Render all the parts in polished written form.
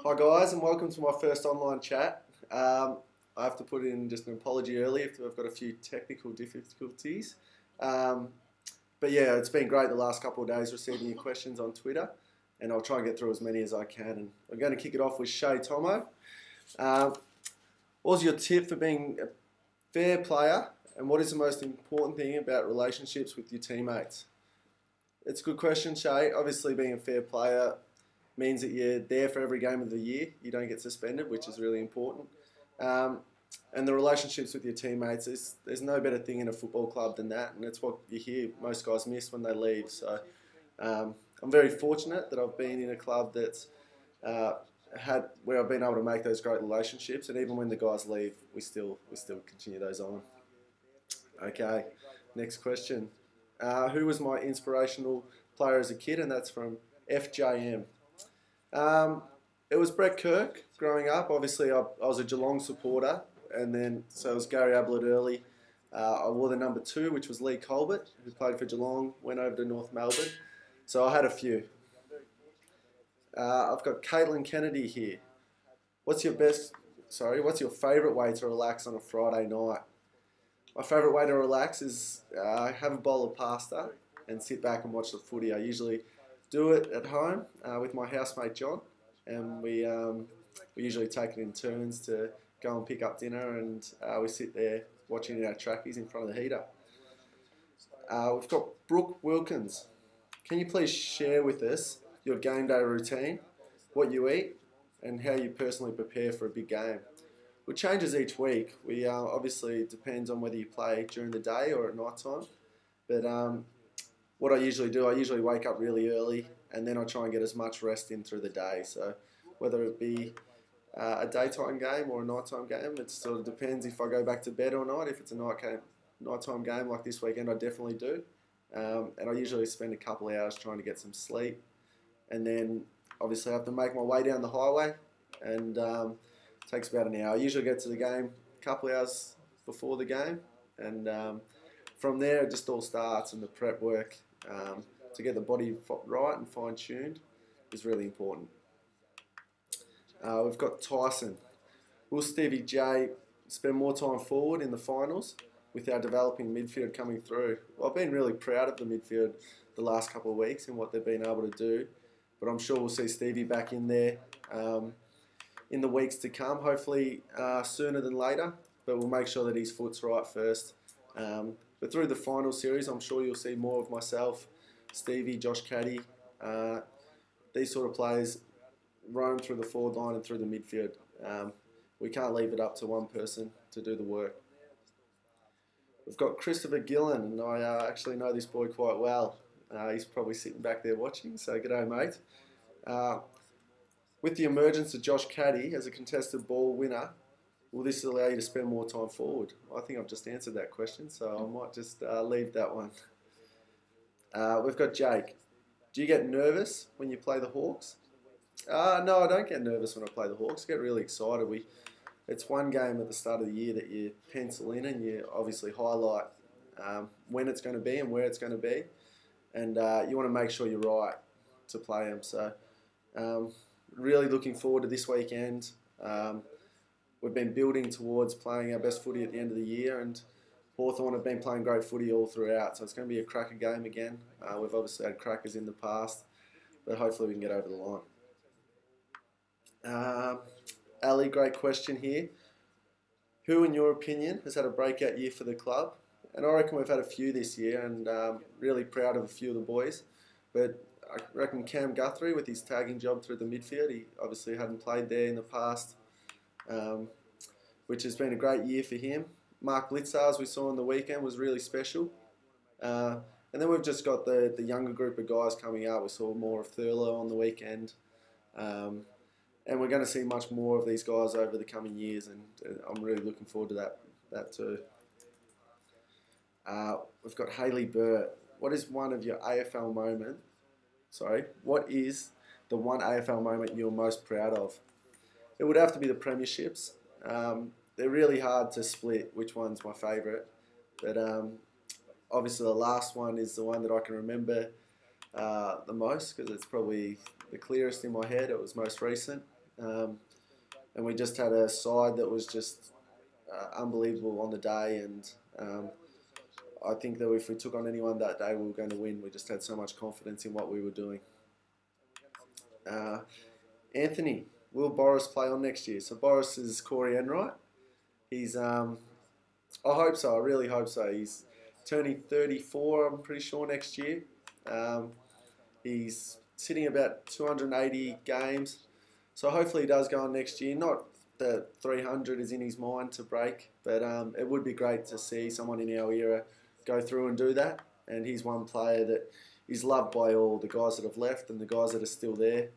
Hi guys, and welcome to my first online chat. I have to put in just an apology early if I've got a few technical difficulties. But yeah, it's been great the last couple of days receiving your questions on Twitter, and I'll try and get through as many as I can. And I'm going to kick it off with Shay Tomo. What's your tip for being a fair player, and what is the most important thing about relationships with your teammates? It's a good question, Shay. Obviously, being a fair player means that you're there for every game of the year. You don't get suspended, which is really important. And the relationships with your teammates, there's no better thing in a football club than that, and it's what you hear most guys miss when they leave. So I'm very fortunate that I've been in a club that's where I've been able to make those great relationships, and even when the guys leave, we still continue those on. Okay, next question. Who was my inspirational player as a kid? And that's from FJM. It was Brett Kirk growing up. Obviously, I was a Geelong supporter, and then so it was Gary Ablett early. I wore the number 2, which was Lee Colbert, who played for Geelong, went over to North Melbourne. So I had a few. I've got Caitlin Kennedy here. What's your favourite way to relax on a Friday night? My favourite way to relax is have a bowl of pasta and sit back and watch the footy. I usually do it at home with my housemate John, and we usually take it in turns to go and pick up dinner, and we sit there watching our trackies in front of the heater. We've got Brooke Wilkins. Can you please share with us your game day routine, what you eat, and how you personally prepare for a big game? It changes each week. Obviously, it depends on whether you play during the day or at night time, but what I usually do, I usually wake up really early, and then I try and get as much rest in through the day. So whether it be a daytime game or a nighttime game, it sort of depends if I go back to bed or not. If it's a nighttime game like this weekend, I definitely do. And I usually spend a couple of hours trying to get some sleep. And then obviously I have to make my way down the highway, and it takes about an hour. I usually get to the game a couple of hours before the game, and from there it just all starts, and the prep work to get the body right and fine-tuned is really important. We've got Tyson. Will Stevie J spend more time forward in the finals with our developing midfield coming through? Well, I've been really proud of the midfield the last couple of weeks and what they've been able to do, but I'm sure we'll see Stevie back in there in the weeks to come, hopefully sooner than later, but we'll make sure that his foot's right first. But through the final series, I'm sure you'll see more of myself, Stevie, Josh Caddy, these sort of players roam through the forward line and through the midfield. We can't leave it up to one person to do the work. We've got Christopher Gillen, and I actually know this boy quite well. He's probably sitting back there watching, so g'day mate. With the emergence of Josh Caddy as a contested ball winner, will this allow you to spend more time forward? I think I've just answered that question, so I might just leave that one. We've got Jake. Do you get nervous when you play the Hawks? No, I don't get nervous when I play the Hawks. I get really excited. It's one game at the start of the year that you pencil in, and you obviously highlight when it's going to be and where it's going to be, and you want to make sure you're right to play them. So really looking forward to this weekend. We've been building towards playing our best footy at the end of the year, and Hawthorn have been playing great footy all throughout, so it's going to be a cracker game again. We've obviously had crackers in the past, but hopefully we can get over the line. Ali, great question here. Who, in your opinion, has had a breakout year for the club? And I reckon we've had a few this year, and really proud of a few of the boys. But I reckon Cam Guthrie, with his tagging job through the midfield, he obviously hadn't played there in the past, which has been a great year for him. Mark Blitzar, as we saw on the weekend, was really special. And then we've just got the younger group of guys coming up. We saw more of Thurlow on the weekend. And we're going to see much more of these guys over the coming years, and I'm really looking forward to that too. We've got Haley Burt. What is one of your AFL moment? What is the one AFL moment you're most proud of? It would have to be the premierships. They're really hard to split which one's my favourite, but obviously the last one is the one that I can remember the most, because it's probably the clearest in my head. It was most recent. and we just had a side that was just unbelievable on the day, and I think that if we took on anyone that day, we were going to win. We just had so much confidence in what we were doing. Anthony, will Boris play on next year? So Boris is Corey Enright. He's, I hope so. I really hope so. He's turning 34, I'm pretty sure, next year. He's sitting about 280 games. So hopefully he does go on next year. Not that 300 is in his mind to break, but it would be great to see someone in our era go through and do that. And he's one player that is loved by all the guys that have left and the guys that are still there.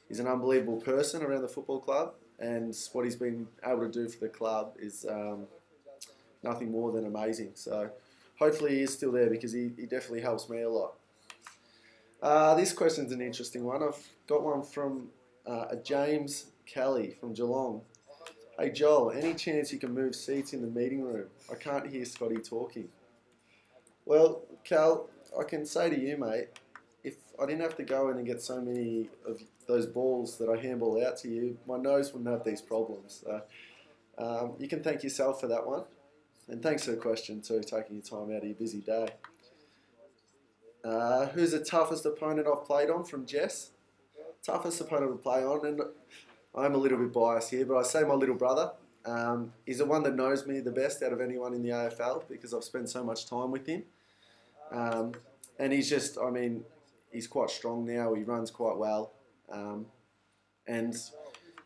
He's an unbelievable person around the football club, and what he's been able to do for the club is nothing more than amazing. So hopefully he is still there, because he definitely helps me a lot. This question's an interesting one. I've got one from James Kelly from Geelong. Hey Joel, any chance you can move seats in the meeting room? I can't hear Scotty talking. Well, Cal, I can say to you, mate, if I didn't have to go in and get so many of those balls that I handball out to you, my nose wouldn't have these problems. So you can thank yourself for that one. And thanks for the question too, taking your time out of your busy day. Who's the toughest opponent I've played on? From Jess. Toughest opponent to play on, and I'm a little bit biased here, but I say my little brother. He's the one that knows me the best out of anyone in the AFL, because I've spent so much time with him. And he's just, I mean, he's quite strong now. He runs quite well. And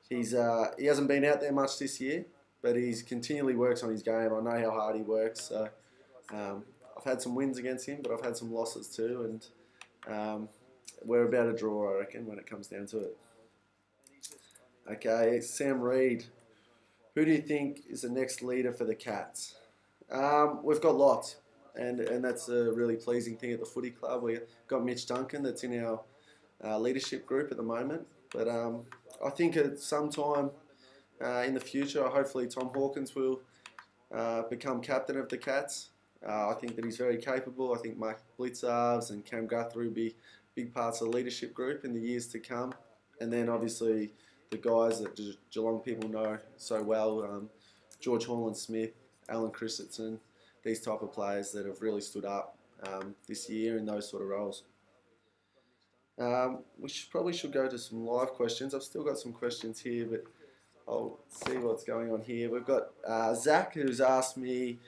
he hasn't been out there much this year, but he's continually works on his game. I know how hard he works. So I've had some wins against him, but I've had some losses too. And we're about a draw, I reckon, when it comes down to it. Okay, Sam Reed. Who do you think is the next leader for the Cats? We've got lots, and that's a really pleasing thing at the footy club. We've got Mitch Duncan that's in our leadership group at the moment. But I think at some time in the future, hopefully Tom Hawkins will become captain of the Cats. I think that he's very capable. I think Mike Blitzarves and Cam Guthrie will be big parts of the leadership group in the years to come. And then obviously the guys that Geelong people know so well, George Holland-Smith, Alan Christensen, these type of players that have really stood up this year in those sort of roles. We probably should go to some live questions. I've still got some questions here, but I'll see what's going on here. We've got Zach, who's asked me,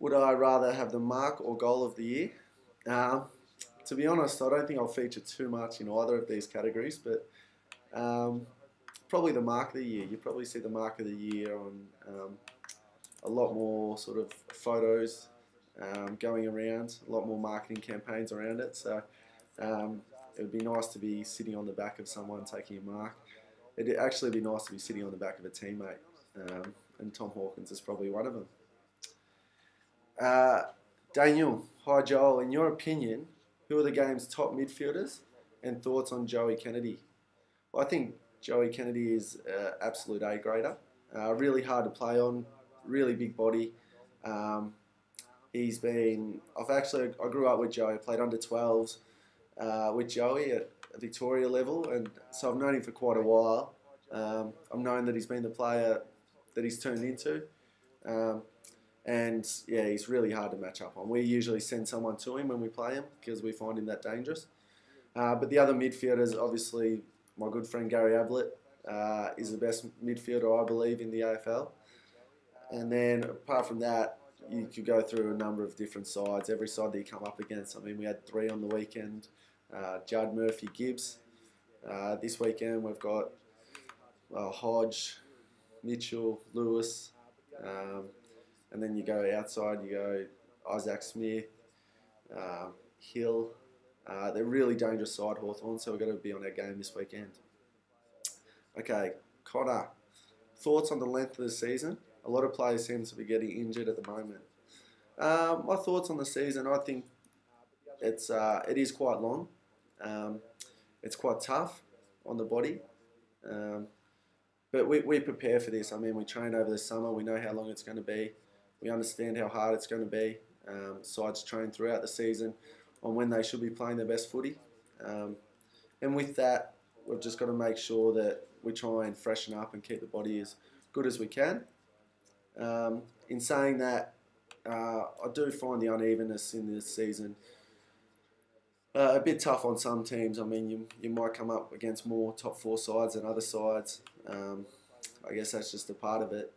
would I rather have the mark or goal of the year? To be honest, I don't think I'll feature too much in either of these categories, but probably the mark of the year. You probably see the mark of the year on a lot more sort of photos going around, a lot more marketing campaigns around it. So it would be nice to be sitting on the back of someone taking a mark. It'd actually be nice to be sitting on the back of a teammate, and Tom Hawkins is probably one of them. Daniel, hi Joel. In your opinion, who are the game's top midfielders, and thoughts on Joey Kennedy? Well, I think Joey Kennedy is absolute A-grader. Really hard to play on, really big body. I grew up with Joey, played under 12s with Joey at Victoria level, and so I've known him for quite a while. I've known that he's been the player that he's turned into. And yeah, he's really hard to match up on. We usually send someone to him when we play him because we find him that dangerous. But the other midfielders, obviously, my good friend Gary Ablett is the best midfielder, I believe, in the AFL. And then apart from that, you could go through a number of different sides. Every side that you come up against. I mean, we had 3 on the weekend. Judd, Murphy, Gibbs. This weekend we've got Hodge, Mitchell, Lewis. And then you go outside, you go Isaac Smith, Hill. They're really dangerous side, Hawthorn, so we've got to be on our game this weekend. Okay, Connor, thoughts on the length of the season? A lot of players seem to be getting injured at the moment. My thoughts on the season, I think it is quite long. It's quite tough on the body. But we prepare for this. I mean, we train over the summer. We know how long it's going to be. We understand how hard it's going to be. Sides train throughout the season on when they should be playing their best footy. And with that, we've just got to make sure that we try and freshen up and keep the body as good as we can. In saying that, I do find the unevenness in this season a bit tough on some teams. I mean, you might come up against more top four sides than other sides. I guess that's just a part of it.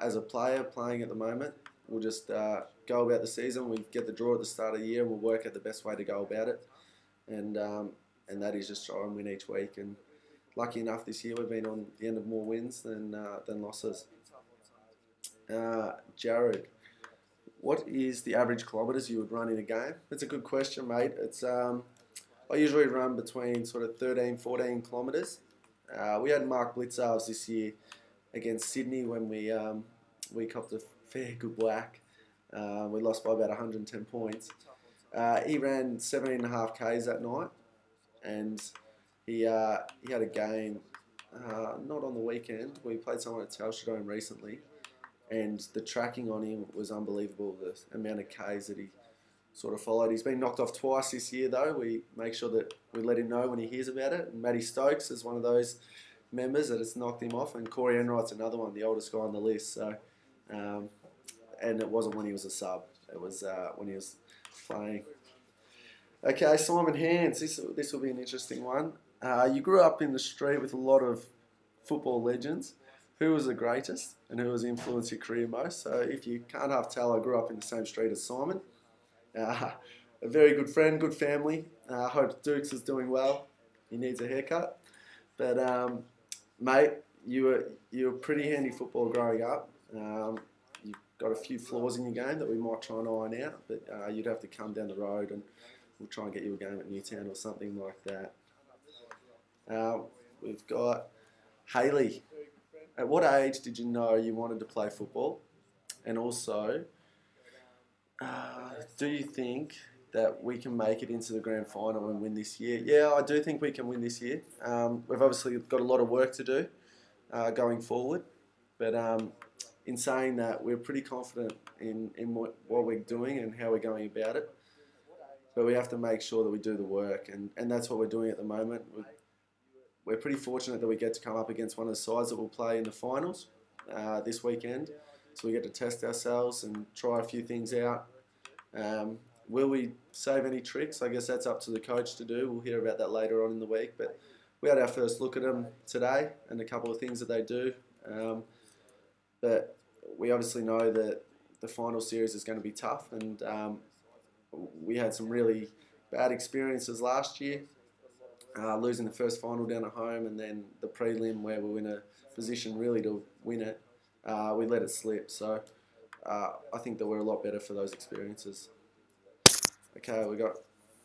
As a player playing at the moment, we'll just go about the season. We get the draw at the start of the year, and we'll work out the best way to go about it. And that is just try and win each week. And lucky enough this year, we've been on the end of more wins than losses. Jared, what is the average kilometres you would run in a game? It's a good question, mate. It's I usually run between sort of 13, 14 kilometres. We had Mark Blitzarves this year against Sydney when we copped a fair good whack. We lost by about 110 points. He ran 17.5 Ks that night, and he had a game, not on the weekend. We played someone at Telstra Dome recently, and the tracking on him was unbelievable, the amount of Ks that he sort of followed. He's been knocked off twice this year, though. We make sure that we let him know when he hears about it. And Matty Stokes is one of those members that has knocked him off, and Corey Enright's another one, the oldest guy on the list. So, and it wasn't when he was a sub. It was when he was playing. Okay, Simon Hands. This will be an interesting one. You grew up in the street with a lot of football legends. Who was the greatest and who has influenced your career most? So if you can't half tell, I grew up in the same street as Simon. A very good friend, good family. I hope Dukes is doing well. He needs a haircut. But mate, you were a pretty handy football growing up. You've got a few flaws in your game that we might try and iron out, but you'd have to come down the road and we'll try and get you a game at Newtown or something like that. We've got Haley. At what age did you know you wanted to play football? And also, do you think that we can make it into the grand final and win this year? Yeah, I do think we can win this year. We've obviously got a lot of work to do going forward. But in saying that, we're pretty confident in what we're doing and how we're going about it. But we have to make sure that we do the work, and that's what we're doing at the moment. We're pretty fortunate that we get to come up against one of the sides that will play in the finals this weekend. So we get to test ourselves and try a few things out. Will we save any tricks? I guess that's up to the coach to do. We'll hear about that later on in the week. But we had our first look at them today and a couple of things that they do. But we obviously know that the final series is going to be tough, and we had some really bad experiences last year. Losing the first final down at home, and then the prelim where we were in a position really to win it, we let it slip. So I think that we're a lot better for those experiences. Okay, we got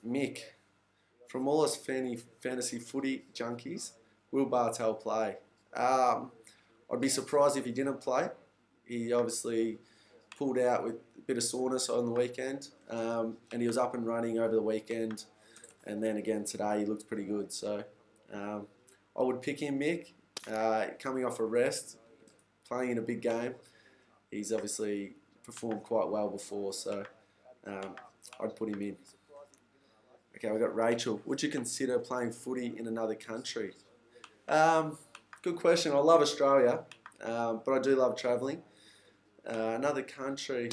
Mick. From all us fantasy footy junkies, will Bartel play? I'd be surprised if he didn't play. He obviously pulled out with a bit of soreness on the weekend, and he was up and running over the weekend. And then again today, he looked pretty good. So I would pick him, Mick. Coming off a rest, playing in a big game. He's obviously performed quite well before, so I'd put him in. Okay, we've got Rachel. Would you consider playing footy in another country? Good question. I love Australia, but I do love travelling. Another country,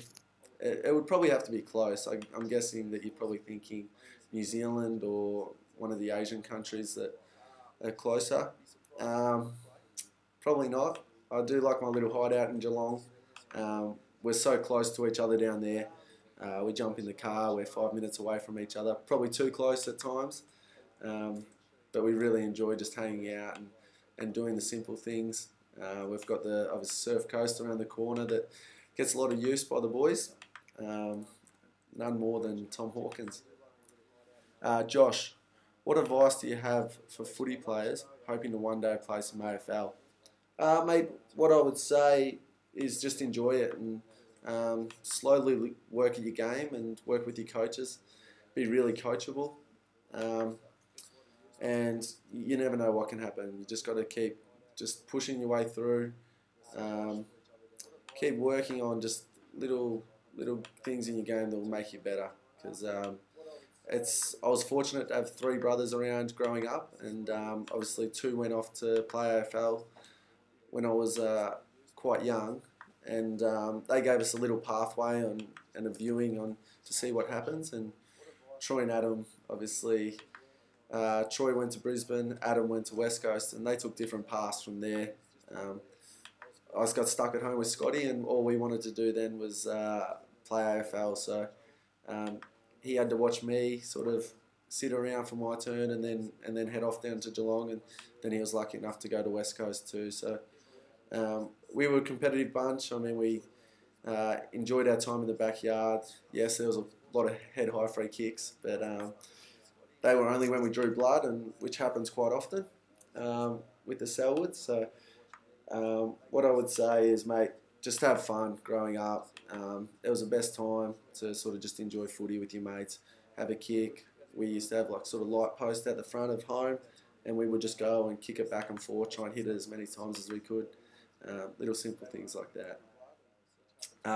it would probably have to be close. I'm guessing that you're probably thinking New Zealand or one of the Asian countries that are closer. Probably not. I do like my little hideout in Geelong. We're so close to each other down there. We jump in the car, we're 5 minutes away from each other. Probably too close at times. But we really enjoy just hanging out and doing the simple things. We've got the obviously surf coast around the corner that gets a lot of use by the boys. None more than Tom Hawkins. Josh, what advice do you have for footy players hoping to one day play some AFL? Mate, what I would say is just enjoy it and slowly work at your game and work with your coaches. Be really coachable. And you never know what can happen. You just got to keep just pushing your way through. Keep working on just little things in your game that will make you better. Because I was fortunate to have three brothers around growing up, and obviously two went off to play AFL when I was quite young, and they gave us a little pathway and a viewing on to see what happens. And Troy and Adam, obviously, Troy went to Brisbane, Adam went to West Coast, and they took different paths from there. Um, I just got stuck at home with Scotty, and all we wanted to do then was play AFL. So um, he had to watch me sort of sit around for my turn, and then head off down to Geelong, and then he was lucky enough to go to West Coast too. So we were a competitive bunch. I mean, we enjoyed our time in the backyard. Yes, there was a lot of head high free kicks, but they were only when we drew blood, and which happens quite often with the Selwood. So what I would say is, mate, just have fun growing up. It was the best time to sort of just enjoy footy with your mates, have a kick. We used to have like sort of light post at the front of home, and we would just go and kick it back and forth, try and hit it as many times as we could. Little simple things like that.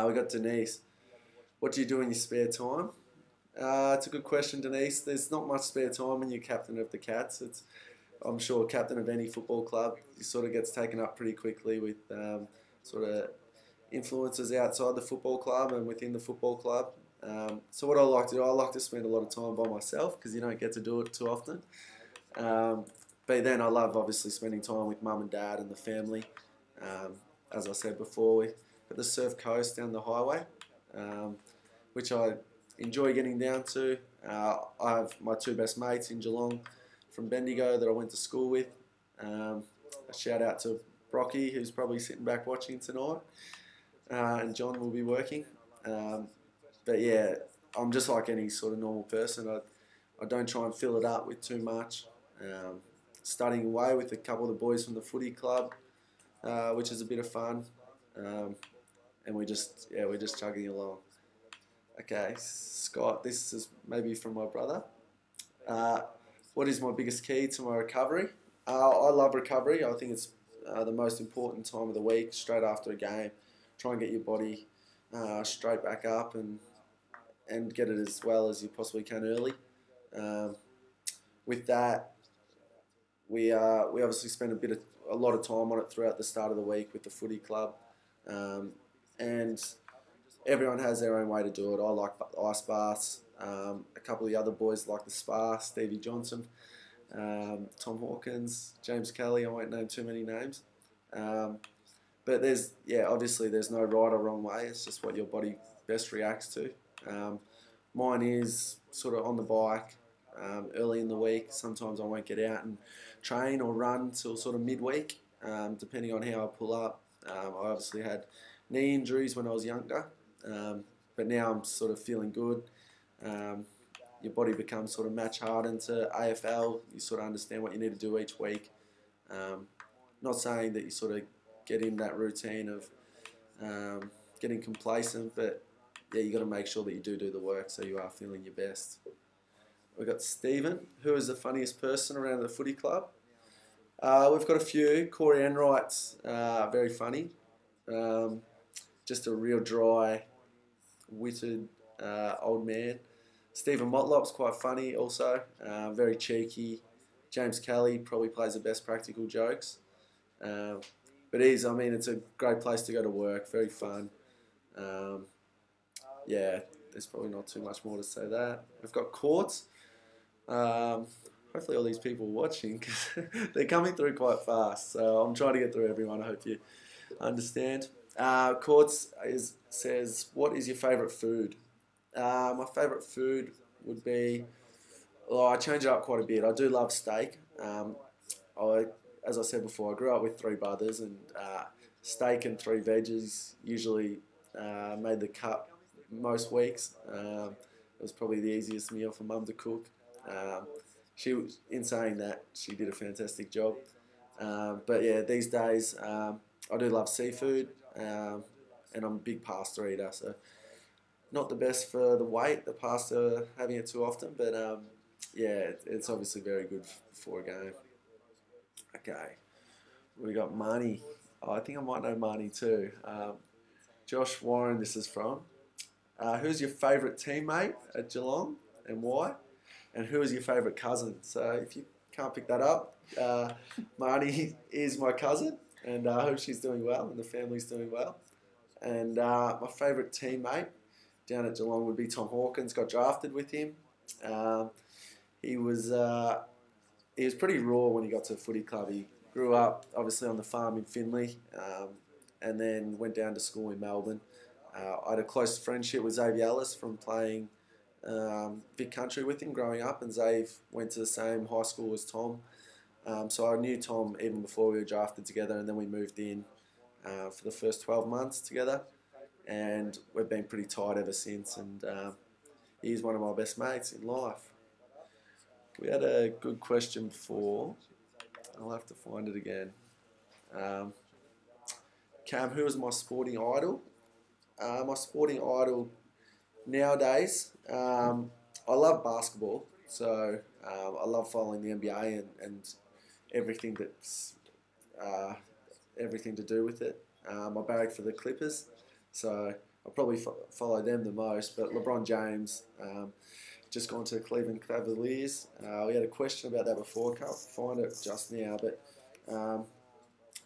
We got Denise. What do you do in your spare time? It's a good question, Denise. There's not much spare time when you're captain of the Cats. I'm sure captain of any football club, it sort of gets taken up pretty quickly with sort of influences outside the football club and within the football club. So what I like to do, I like to spend a lot of time by myself because you don't get to do it too often. But then I love obviously spending time with mum and dad and the family. As I said before, we got the Surf Coast down the highway, which I enjoy getting down to. I have my two best mates in Geelong from Bendigo that I went to school with. A shout out to Brocky, who's probably sitting back watching tonight, and John will be working. But yeah, I'm just like any sort of normal person. I don't try and fill it up with too much. Studying away with a couple of the boys from the footy club, which is a bit of fun. And we're just chugging along. Okay, Scott, this is maybe from my brother. What is my biggest key to my recovery? I love recovery. I think it's the most important time of the week, straight after a game. Try and get your body straight back up and get it as well as you possibly can early. With that, we obviously spend a lot of time on it throughout the start of the week with the footy club, and everyone has their own way to do it. I like ice baths. A couple of the other boys like the spa, Stevie Johnson, Tom Hawkins, James Kelly. I won't name too many names. But obviously there's no right or wrong way. It's just what your body best reacts to. Mine is sort of on the bike early in the week. Sometimes I won't get out and train or run till sort of midweek, depending on how I pull up. I obviously had knee injuries when I was younger, but now I'm sort of feeling good. Your body becomes sort of match hardened to AFL. You sort of understand what you need to do each week. Not saying that you sort of get in that routine of getting complacent, but yeah, you got to make sure that you do the work so you are feeling your best. We've got Stephen, who is the funniest person around the footy club. We've got a few. Corey Enright's very funny. Just a real dry, witted old man. Stephen Motlop's quite funny also, very cheeky. James Kelly probably plays the best practical jokes. But it's a great place to go to work, very fun. Yeah, there's probably not too much more to say there. We've got Courts. Hopefully all these people are watching because they're coming through quite fast. So I'm trying to get through everyone. I hope you understand. Courts says, what is your favourite food? My favourite food would be, I change it up quite a bit. I do love steak. As I said before, I grew up with three brothers, and steak and three veggies usually made the cut most weeks. It was probably the easiest meal for mum to cook. In saying that, she did a fantastic job. But yeah, these days I do love seafood, and I'm a big pasta eater, so not the best for the weight, the pasta, having it too often, but yeah, it's obviously very good before a game. Okay, we got Marnie. I think I might know Marnie too. Josh Warren, this is from. Who's your favourite teammate at Geelong and why? And who is your favourite cousin? So if you can't pick that up, Marnie is my cousin, and I hope she's doing well and the family's doing well. And my favourite teammate down at Geelong would be Tom Hawkins. Got drafted with him. Um, he was he was pretty raw when he got to the footy club. He grew up obviously on the farm in Finley, and then went down to school in Melbourne. I had a close friendship with Xavier Ellis from playing Vic Country with him growing up, and Xav went to the same high school as Tom. So I knew Tom even before we were drafted together, and then we moved in for the first 12 months together, and we've been pretty tight ever since, and he's one of my best mates in life. We had a good question before. I'll have to find it again. Cam, who is my sporting idol? My sporting idol nowadays, I love basketball, so I love following the NBA and everything that's everything to do with it. I barrack for the Clippers, so I'll probably follow them the most. But LeBron James, just gone to Cleveland Cavaliers. We had a question about that before. Can't find it just now, but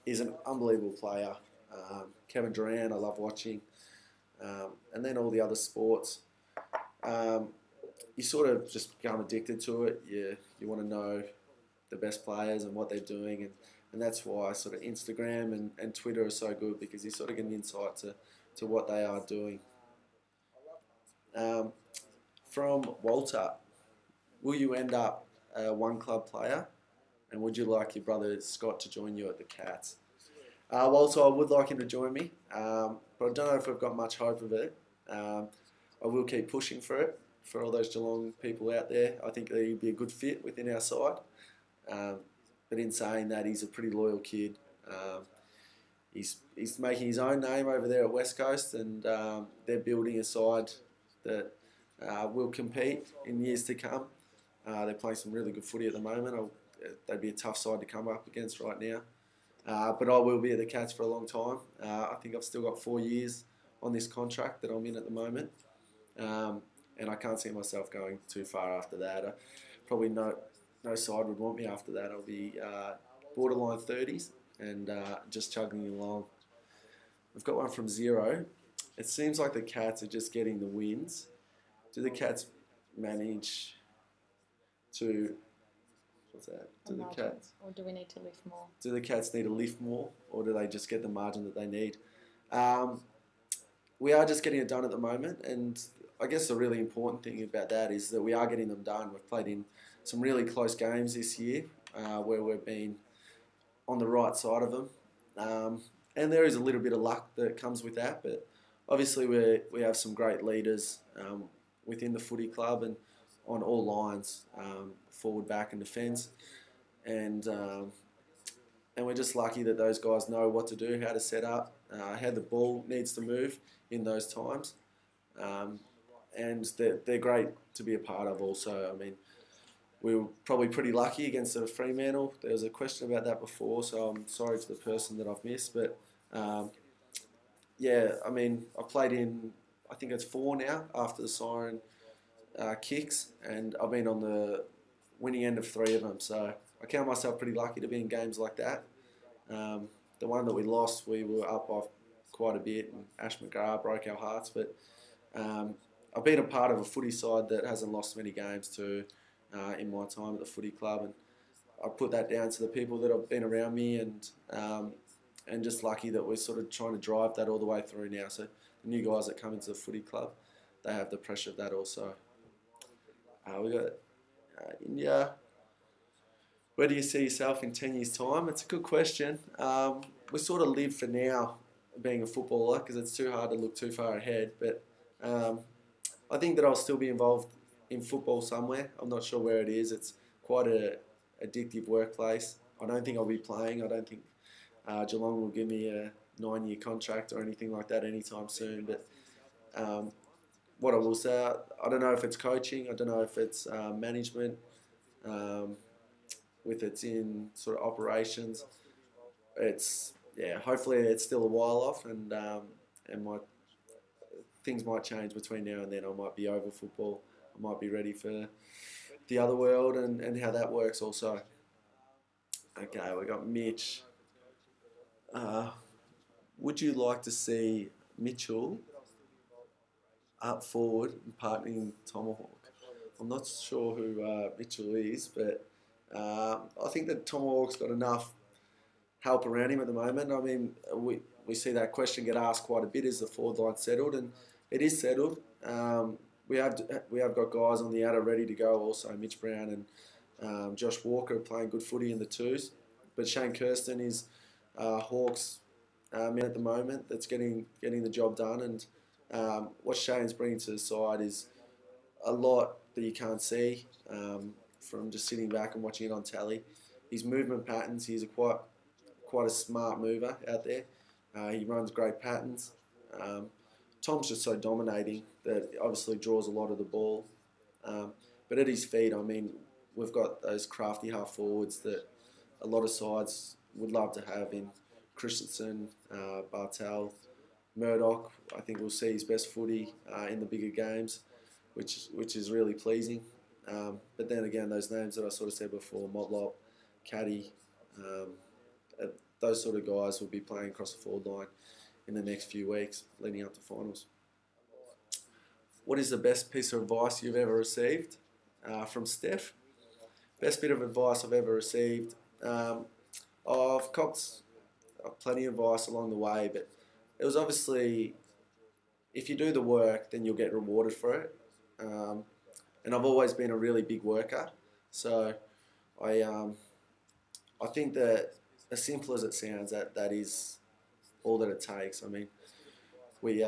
he's an unbelievable player. Kevin Durant, I love watching. And then all the other sports, you sort of just become addicted to it. You want to know the best players and what they're doing, and that's why sort of Instagram and Twitter are so good, because you sort of get an insight to what they are doing. From Walter, will you end up a one club player, and would you like your brother Scott to join you at the Cats? Walter, I would like him to join me, but I don't know if we've got much hope of it. I will keep pushing for it, for all those Geelong people out there. I think he'd be a good fit within our side. But in saying that, he's a pretty loyal kid. He's making his own name over there at West Coast, and they're building a side that will compete in years to come. They're playing some really good footy at the moment. They'd be a tough side to come up against right now. But I will be at the Cats for a long time. I think I've still got 4 years on this contract that I'm in at the moment. And I can't see myself going too far after that. Probably no side would want me after that. I'll be borderline 30s and just chugging along. We've got one from Zero. It seems like the Cats are just getting the wins. Do the Cats manage to... What's that? Or do we need to lift more? Do the Cats need to lift more, or do they just get the margin that they need? We are just getting it done at the moment, and I guess the really important thing about that is that we are getting them done. We've played in some really close games this year where we've been on the right side of them. And there is a little bit of luck that comes with that, but obviously we have some great leaders within the footy club and on all lines, forward, back and defence. And we're just lucky that those guys know what to do, how to set up, how the ball needs to move in those times. And they're great to be a part of also. I mean, we were probably pretty lucky against the Fremantle. There was a question about that before, so I'm sorry to the person that I've missed. But yeah, I mean, I've played in, I think it's 4 now after the siren kicks, and I've been on the winning end of 3 of them. So I count myself pretty lucky to be in games like that. The one that we lost, we were up by quite a bit, and Ash McGrath broke our hearts. But I've been a part of a footy side that hasn't lost many games too in my time at the footy club, and I put that down to the people that have been around me, and just lucky that we're sort of trying to drive that all the way through now. So the new guys that come into the footy club, they have the pressure of that also. We got India. Where do you see yourself in 10 years' time? It's a good question. We sort of live for now, being a footballer, because it's too hard to look too far ahead. But I think that I'll still be involved in football somewhere. I'm not sure where it is. It's quite an addictive workplace. I don't think I'll be playing. I don't think Geelong will give me a 9-year contract or anything like that anytime soon. But what I will say, I don't know if it's coaching. I don't know if it's management. With it's in sort of operations. Hopefully it's still a while off, and things might change between now and then. I might be over football. I might be ready for the other world and how that works also. Okay, we got Mitch. Uh, would you like to see Mitchell up forward and partnering Tomahawk? I'm not sure who Mitchell is, but I think that Tomahawk's got enough help around him at the moment. I mean, we see that question get asked quite a bit: is the forward line settled? And it is settled. We have got guys on the outer ready to go. Also, Mitch Brown and Josh Walker playing good footy in the twos. But Shane Kirsten is Hawks man at the moment that's getting the job done. And what Shane's bringing to the side is a lot that you can't see from just sitting back and watching it on tally. His movement patterns, he's quite a smart mover out there. He runs great patterns. Tom's just so dominating that obviously draws a lot of the ball. But at his feet, I mean, we've got those crafty half forwards that a lot of sides would love to have in Christensen, Bartel, Murdoch. I think we'll see his best footy in the bigger games, which is really pleasing. But then again, those names that I sort of said before, Motlop, Caddy, those sort of guys will be playing across the forward line in the next few weeks leading up to finals. What is the best piece of advice you've ever received? From Steph. Best bit of advice I've ever received. I've copped plenty of advice along the way, but it was obviously, if you do the work, then you'll get rewarded for it. And I've always been a really big worker, so I think that as simple as it sounds, that is all that it takes. I mean, we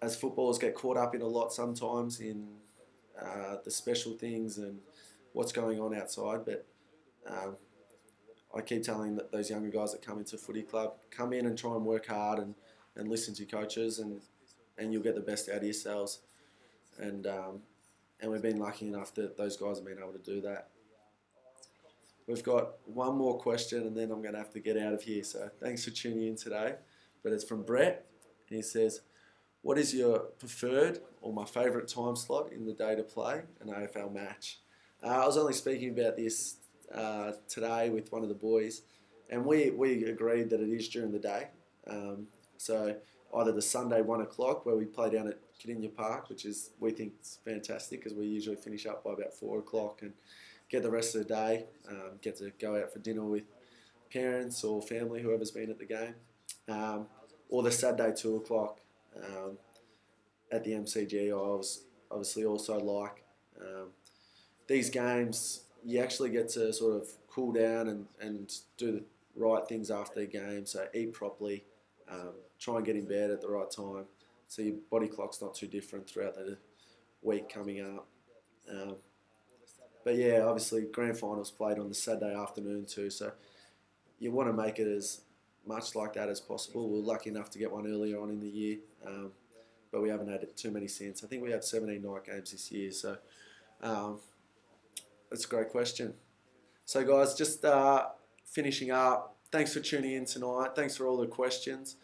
as footballers get caught up in a lot sometimes in the special things and what's going on outside, but I keep telling those younger guys that come into footy club, come in and try and work hard and listen to coaches, and you'll get the best out of yourselves. And we've been lucky enough that those guys have been able to do that. We've got one more question and then I'm going to have to get out of here. So thanks for tuning in today. But it's from Brett, and he says, what is your preferred or my favourite time slot in the day to play an AFL match? I was only speaking about this today with one of the boys, and we agreed that it is during the day. So either the Sunday 1 o'clock where we play down at Cardinia Park, which is, we think is fantastic because we usually finish up by about 4 o'clock and get the rest of the day, get to go out for dinner with parents or family, whoever's been at the game, or the Saturday 2 o'clock at the MCG. I was obviously also like these games, you actually get to sort of cool down and do the right things after the game, so eat properly, try and get in bed at the right time so your body clock's not too different throughout the week coming up. But yeah, obviously grand finals played on the Saturday afternoon too, so you want to make it as much like that as possible. We're lucky enough to get one earlier on in the year, but we haven't had it too many since. I think we have 17 night games this year, so that's a great question. So guys, just finishing up, thanks for tuning in tonight. Thanks for all the questions.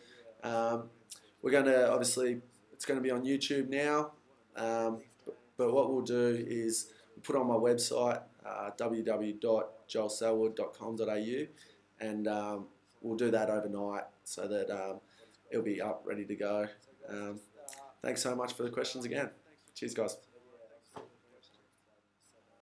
We're going to, obviously, it's going to be on YouTube now, but what we'll do is we'll put on my website, www.joelselwood.com.au, and we'll do that overnight so that it'll be up, ready to go. Thanks so much for the questions again. Cheers, guys.